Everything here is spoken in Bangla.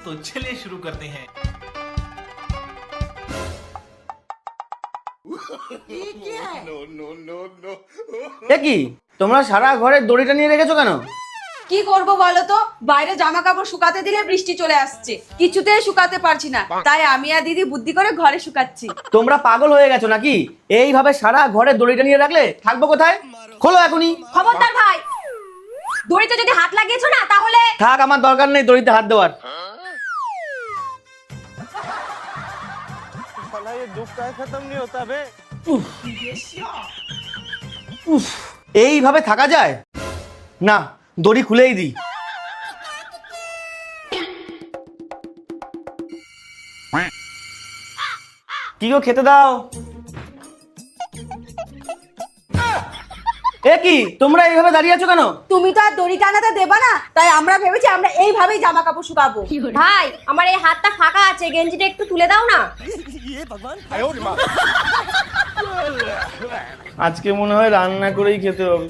तो चलिए शुरू करते हैं। কি তোমরা সারা ঘরে দড়িটা নিয়ে রেখেছো কেন? কি করব বলো তো, বাইরে জামা কাপড় শুকাতে দিলে বৃষ্টি চলে আসছে, কিছুতেই শুকাতে পারছি না, তাই আমি আর দিদি বুদ্ধি করে ঘরে শুকাচ্ছি। তোমরা পাগল হয়ে গেছো নাকি? এইভাবে সারা ঘরে দড়িটা নিয়ে রাখলে থাকবো কোথায়? খোলো এখনই। খবরদার ভাই, দড়িতে যদি হাত লাগিয়েছো না তাহলে। থাক, আমার দরকার নেই দড়িতে হাত দেওয়ার। উফ, এইভাবে থাকা যায় না, দড়ি খুলেই দিই। কি গো, খেতে দাও। এ কি তোমরা এইভাবে দাঁড়িয়ে আছো কেন? তুমি তো আর দড়ি টানাতে দেবা না, তাই আমরা ভেবেছি আমরা এইভাবেই জামা কাপড় শুকাবো। ভাই, আমার এই হাতটা ফাঁকা আছে, গেঞ্জিটা একটু তুলে দাও না। আজকে মনে হয় রান্না করেই খেতে হবে।